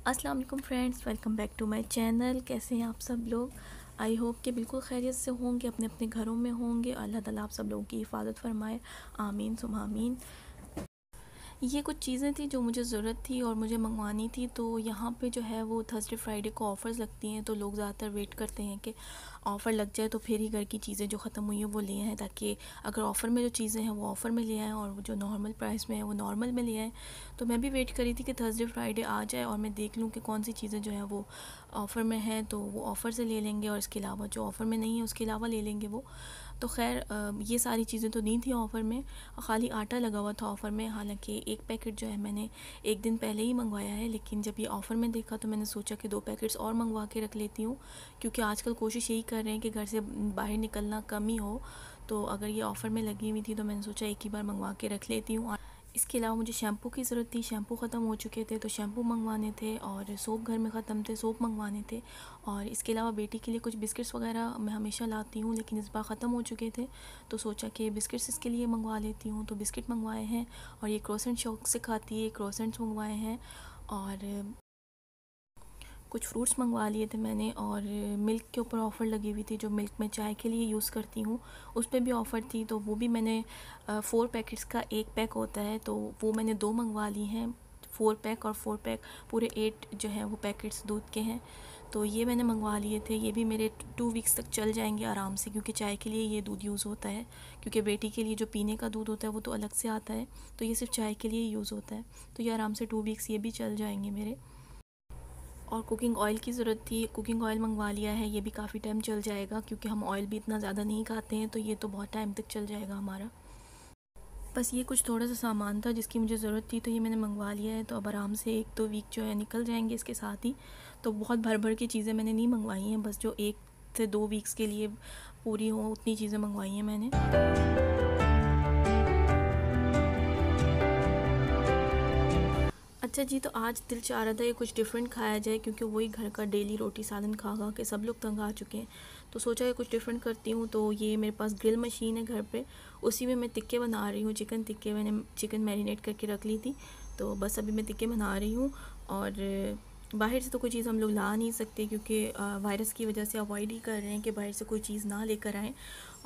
अस्सलाम वालेकुम friends, welcome back to my channel. कैसे हैं आप सब लोग? आई होप कि बिल्कुल खैरियत से होंगे, अपने अपने घरों में होंगे। अल्लाह ताला आप सब लोगों की हिफाजत फरमाए, आमीन सुम आमीन। ये कुछ चीज़ें थी जो मुझे ज़रूरत थी और मुझे मंगवानी थी। तो यहाँ पे जो है वो थर्सडे फ्राइडे को ऑफ़र्स लगती हैं, तो लोग ज़्यादातर वेट करते हैं कि ऑफ़र लग जाए तो फिर ही घर की चीज़ें जो ख़त्म हुई हैं वो ले आएँ, ताकि अगर ऑफ़र में जो चीज़ें हैं वो ऑफ़र में ले आएँ और वो जो नॉर्मल प्राइस में है वो नॉर्मल में ले आएँ। तो मैं भी वेट करी थी कि थर्सडे फ्राइडे आ जाए और मैं देख लूँ कि कौन सी चीज़ें जो हैं वो ऑफ़र में हैं, तो वो ऑफ़र से ले लेंगे और इसके अलावा जो ऑफ़र में नहीं है उसके अलावा ले लेंगे वो। तो ख़ैर ये सारी चीज़ें तो नहीं थी ऑफ़र में, ख़ाली आटा लगा हुआ था ऑफ़र में। हालांकि एक पैकेट जो है मैंने एक दिन पहले ही मंगवाया है, लेकिन जब ये ऑफ़र में देखा तो मैंने सोचा कि 2 पैकेट्स और मंगवा के रख लेती हूँ, क्योंकि आजकल कोशिश यही कर रहे हैं कि घर से बाहर निकलना कम ही हो। तो अगर ये ऑफ़र में लगी हुई थी तो मैंने सोचा एक ही बार मंगवा के रख लेती हूँ। इसके अलावा मुझे शैम्पू की ज़रूरत थी, शैम्पू ख़त्म हो चुके थे तो शैम्पू मंगवाने थे, और सोप घर में ख़त्म थे, सोप मंगवाने थे। और इसके अलावा बेटी के लिए कुछ बिस्किट्स वगैरह मैं हमेशा लाती हूँ, लेकिन इस बार ख़त्म हो चुके थे तो सोचा कि बिस्किट्स इसके लिए मंगवा लेती हूँ। तो बिस्किट मंगवाए हैं, और ये क्रोसेंट शौक से खाती है, क्रोसेंट्स मंगवाए हैं। और कुछ फ्रूट्स मंगवा लिए थे मैंने, और मिल्क के ऊपर ऑफ़र लगी हुई थी, जो मिल्क मैं चाय के लिए यूज़ करती हूँ उस पर भी ऑफ़र थी, तो वो भी मैंने 4 पैकेट्स का एक पैक होता है तो वो मैंने 2 मंगवा ली हैं। 4 पैक और 4 पैक पूरे 8 जो हैं वो पैकेट्स दूध के हैं, तो ये मैंने मंगवा लिए थे। ये भी मेरे 2 वीक्स तक चल जाएंगे आराम से, क्योंकि चाय के लिए ये दूध यूज़ होता है, क्योंकि बेटी के लिए जो पीने का दूध होता है वो तो अलग से आता है, तो ये सिर्फ चाय के लिए यूज़ होता है। तो ये आराम से 2 वीक्स ये भी चल जाएंगे मेरे। और कुकिंग ऑयल की ज़रूरत थी, कुकिंग ऑयल मंगवा लिया है, ये भी काफ़ी टाइम चल जाएगा, क्योंकि हम ऑयल भी इतना ज़्यादा नहीं खाते हैं, तो ये तो बहुत टाइम तक चल जाएगा हमारा। बस ये कुछ थोड़ा सा सामान था जिसकी मुझे ज़रूरत थी, तो ये मैंने मंगवा लिया है, तो अब आराम से 1-2 वीक जो है निकल जाएंगे इसके साथ ही। तो बहुत भर भर की चीज़ें मैंने नहीं मंगवाई हैं, बस जो 1 से 2 वीक्स के लिए पूरी हो उतनी चीज़ें मंगवाई हैं मैंने। अच्छा जी, तो आज दिल चाह रहा था ये कुछ डिफरेंट खाया जाए, क्योंकि वही घर का डेली रोटी सालन खा खा के सब लोग तंग आ चुके हैं। तो सोचा कि कुछ डिफरेंट करती हूँ, तो ये मेरे पास ग्रिल मशीन है घर पे, उसी में मैं टिक्के बना रही हूँ। चिकन टिक्के मैंने चिकन मैरिनेट करके रख ली थी, तो बस अभी मैं टिक्के बना रही हूँ। और बाहर से तो कोई चीज़ हम लोग ला नहीं सकते, क्योंकि वायरस की वजह से अवॉइड ही कर रहे हैं कि बाहर से कोई चीज़ ना लेकर आएँ।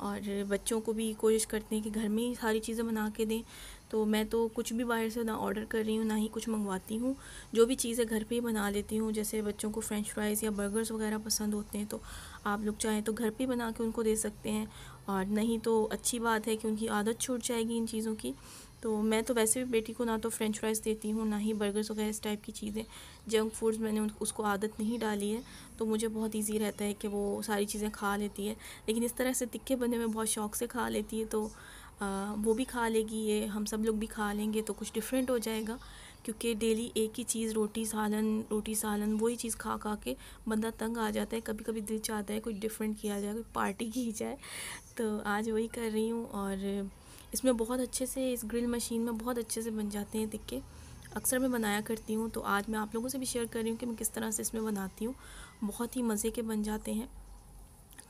और बच्चों को भी कोशिश करते हैं कि घर में ही सारी चीज़ें बना के दें। तो मैं तो कुछ भी बाहर से ना ऑर्डर कर रही हूँ, ना ही कुछ मंगवाती हूँ। जो भी चीज़ें घर पे ही बना लेती हूँ। जैसे बच्चों को फ्रेंच फ्राइज़ या बर्गर्स वगैरह पसंद होते हैं, तो आप लोग चाहें तो घर पे ही बना के उनको दे सकते हैं, और नहीं तो अच्छी बात है कि उनकी आदत छूट जाएगी इन चीज़ों की। तो मैं तो वैसे भी बेटी को ना तो फ्रेंच फ्राइज़ देती हूँ, ना ही बर्गर्स वगैरह इस टाइप की चीज़ें। जंक फूड्स मैंने उसको आदत नहीं डाली है, तो मुझे बहुत ईज़ी रहता है कि वो सारी चीज़ें खा लेती है। लेकिन इस तरह से तिक्के बने हुए बहुत शौक़ से खा लेती है, तो वो भी खा लेगी, ये हम सब लोग भी खा लेंगे, तो कुछ डिफरेंट हो जाएगा। क्योंकि डेली एक ही चीज़ रोटी सालन वही चीज़ खा खा के बंदा तंग आ जाता है। कभी कभी दिल चाहता है कुछ डिफरेंट किया जाए, कोई पार्टी की जाए, तो आज वही कर रही हूँ। और इसमें बहुत अच्छे से, इस ग्रिल मशीन में बहुत अच्छे से बन जाते हैं टिक्के। अक्सर मैं बनाया करती हूँ, तो आज मैं आप लोगों से भी शेयर कर रही हूँ कि मैं किस तरह से इसमें बनाती हूँ। बहुत ही मज़े के बन जाते हैं।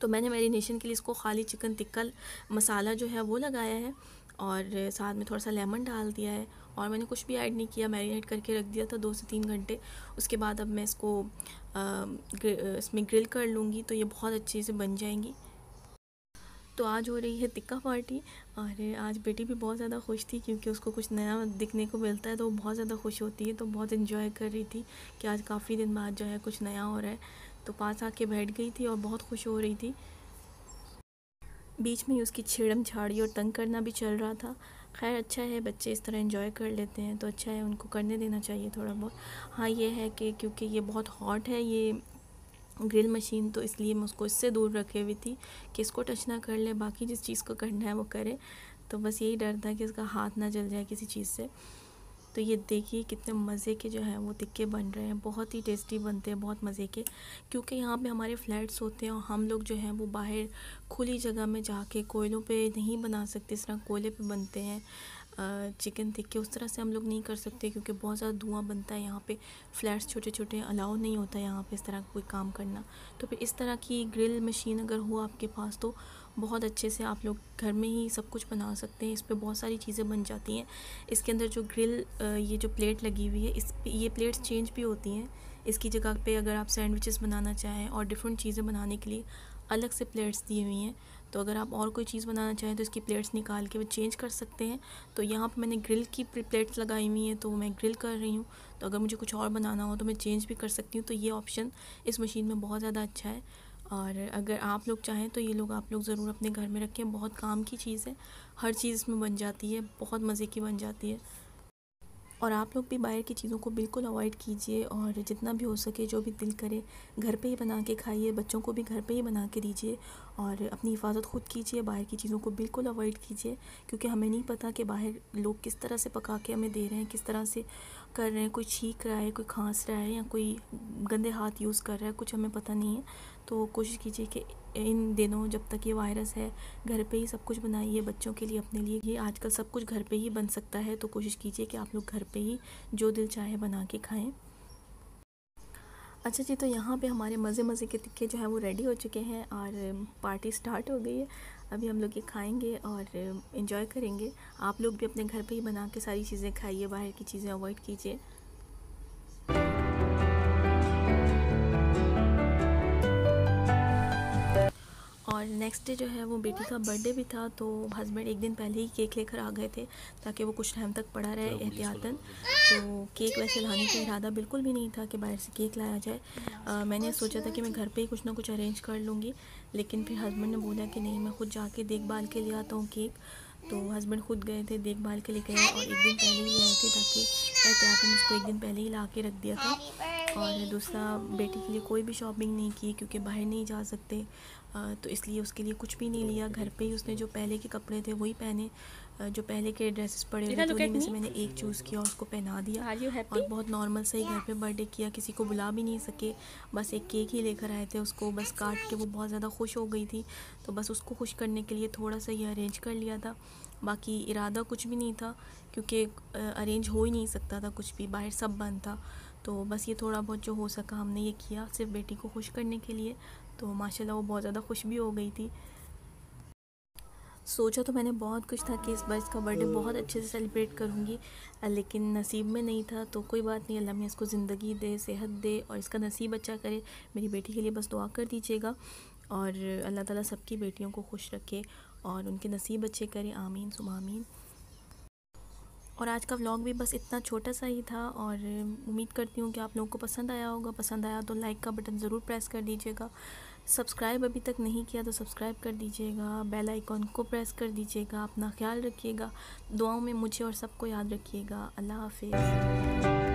तो मैंने मैरिनेशन के लिए इसको खाली चिकन टिक्का मसाला जो है वो लगाया है, और साथ में थोड़ा सा लेमन डाल दिया है, और मैंने कुछ भी ऐड नहीं किया, मैरिनेट करके रख दिया था 2 से 3 घंटे। उसके बाद अब मैं इसको इसमें ग्रिल कर लूँगी, तो ये बहुत अच्छे से बन जाएंगी। तो आज हो रही है टिक्का पार्टी, और आज बेटी भी बहुत ज़्यादा खुश थी, क्योंकि उसको कुछ नया दिखने को मिलता है तो वो बहुत ज़्यादा खुश होती है। तो बहुत इन्जॉय कर रही थी कि आज काफ़ी दिन बाद जो है कुछ नया हो रहा है, तो पास आके बैठ गई थी और बहुत खुश हो रही थी। बीच में ही उसकी छेड़म झाड़ी और तंग करना भी चल रहा था। खैर अच्छा है, बच्चे इस तरह एंजॉय कर लेते हैं तो अच्छा है, उनको करने देना चाहिए थोड़ा बहुत। हाँ ये है कि क्योंकि ये बहुत हॉट है ये ग्रिल मशीन, तो इसलिए मैं उसको इससे दूर रखे हुई थी कि इसको टच ना कर ले, बाकी जिस चीज़ को करना है वो करे। तो बस यही डर था कि इसका हाथ ना जल जाए किसी चीज़ से। तो ये देखिए कितने मज़े के जो हैं वो टिक्के बन रहे हैं, बहुत ही टेस्टी बनते हैं, बहुत मज़े के। क्योंकि यहाँ पे हमारे फ्लैट्स होते हैं और हम लोग जो हैं वो बाहर खुली जगह में जाके कोयलों पे नहीं बना सकते, इस तरह कोयले पे बनते हैं चिकन टिक्के, उस तरह से हम लोग नहीं कर सकते, क्योंकि बहुत ज़्यादा धुआं बनता है यहाँ पे। फ्लैट्स छोटे छोटे, अलाउ नहीं होता है यहाँ पे इस तरह का कोई काम करना। तो फिर इस तरह की ग्रिल मशीन अगर हो आपके पास तो बहुत अच्छे से आप लोग घर में ही सब कुछ बना सकते हैं। इस पे बहुत सारी चीज़ें बन जाती हैं। इसके अंदर जो ग्रिल ये जो प्लेट लगी हुई है, ये प्लेट्स चेंज भी होती हैं। इसकी जगह पे अगर आप सैंडविचेस बनाना चाहें और डिफरेंट चीज़ें बनाने के लिए अलग से प्लेट्स दी हुई हैं। तो अगर आप और कोई चीज़ बनाना चाहें तो इसकी प्लेट्स निकाल के वो चेंज कर सकते हैं। तो यहाँ पे मैंने ग्रिल की प्लेट्स लगाई हुई हैं, तो मैं ग्रिल कर रही हूँ। तो अगर मुझे कुछ और बनाना हो तो मैं चेंज भी कर सकती हूँ। तो ये ऑप्शन इस मशीन में बहुत ज़्यादा अच्छा है। और अगर आप लोग चाहें तो ये लोग आप लोग ज़रूर अपने घर में रखें। बहुत काम की चीज़ है, हर चीज़ इसमें बन जाती है, बहुत मज़े की बन जाती है। और आप लोग भी बाहर की चीज़ों को बिल्कुल अवॉइड कीजिए और जितना भी हो सके जो भी दिल करे घर पे ही बना के खाइए। बच्चों को भी घर पे ही बना के दीजिए और अपनी हिफाजत खुद कीजिए। बाहर की चीज़ों को बिल्कुल अवॉइड कीजिए, क्योंकि हमें नहीं पता कि बाहर लोग किस तरह से पका के हमें दे रहे हैं, किस तरह से कर रहे हैं। कोई छींक रहा है, कोई खांस रहा है या कोई गंदे हाथ यूज़ कर रहा है, कुछ हमें पता नहीं है। तो कोशिश कीजिए कि इन दिनों जब तक ये वायरस है घर पे ही सब कुछ बनाइए बच्चों के लिए, अपने लिए। ये आजकल सब कुछ घर पे ही बन सकता है, तो कोशिश कीजिए कि आप लोग घर पे ही जो दिल चाहे बना के खाएं। अच्छा जी, तो यहाँ पे हमारे मज़े मज़े के टिक्के जो है वो रेडी हो चुके हैं और पार्टी स्टार्ट हो गई है। अभी हम लोग ये खाएंगे और इन्जॉय करेंगे। आप लोग भी अपने घर पे ही बना के सारी चीज़ें खाइए, बाहर की चीज़ें अवॉइड कीजिए। और नेक्स्ट डे जो है वो बेटी का बर्थडे भी था, तो हस्बैंड एक दिन पहले ही केक लेकर आ गए थे ताकि वो कुछ टाइम तक पड़ा रहे एहतियातन। तो केक वैसे लाने का इरादा बिल्कुल भी नहीं था कि बाहर से केक लाया जाए। मैंने सोचा था कि मैं घर पे ही कुछ ना कुछ अरेंज कर लूँगी, लेकिन फिर हस्बैंड ने बोला कि नहीं, मैं खुद जाके देखभाल के ले आता हूँ केक। तो हस्बैंड खुद गए थे, देखभाल के लिए गए और एक दिन पहले ही ले आए थे ताकि एहतियातन उसको एक दिन पहले ही ला के रख दिया था। और दूसरा, बेटी के लिए कोई भी शॉपिंग नहीं की क्योंकि बाहर नहीं जा सकते, तो इसलिए उसके लिए कुछ भी नहीं लिया। घर पे ही उसने जो पहले के कपड़े थे वही पहने, जो पहले के ड्रेसेस पड़े हुए थे उन्हीं में से मैंने एक चूज़ किया और उसको पहना दिया। और बहुत नॉर्मल से ही घर पे बर्थडे किया, किसी को बुला भी नहीं सके, बस एक केक ही लेकर आए थे, उसको बस काट के। वो बहुत ज़्यादा खुश हो गई थी, तो बस उसको खुश करने के लिए थोड़ा सा ये अरेंज कर लिया था। बाकी इरादा कुछ भी नहीं था क्योंकि अरेंज हो ही नहीं सकता था कुछ भी, बाहर सब बंद था। तो बस ये थोड़ा बहुत जो हो सका हमने ये किया, सिर्फ बेटी को खुश करने के लिए। तो माशाल्लाह वो बहुत ज़्यादा खुश भी हो गई थी। सोचा तो मैंने बहुत कुछ था कि इस बार इसका बर्थडे बहुत अच्छे से सेलिब्रेट करूँगी, लेकिन नसीब में नहीं था। तो कोई बात नहीं, अल्लाह में इसको ज़िंदगी दे, सेहत दे और इसका नसीब अच्छा करे। मेरी बेटी के लिए बस दुआ कर दीजिएगा और अल्लाह ताला सबकी बेटियों को खुश रखे और उनके नसीब अच्छे करे, आमीन सुमा आमीन। और आज का व्लॉग भी बस इतना छोटा सा ही था और उम्मीद करती हूँ कि आप लोगों को पसंद आया होगा। पसंद आया तो लाइक का बटन ज़रूर प्रेस कर दीजिएगा। सब्सक्राइब अभी तक नहीं किया तो सब्सक्राइब कर दीजिएगा, बेल आइकॉन को प्रेस कर दीजिएगा। अपना ख्याल रखिएगा, दुआओं में मुझे और सबको याद रखिएगा। अल्लाह हाफिज़।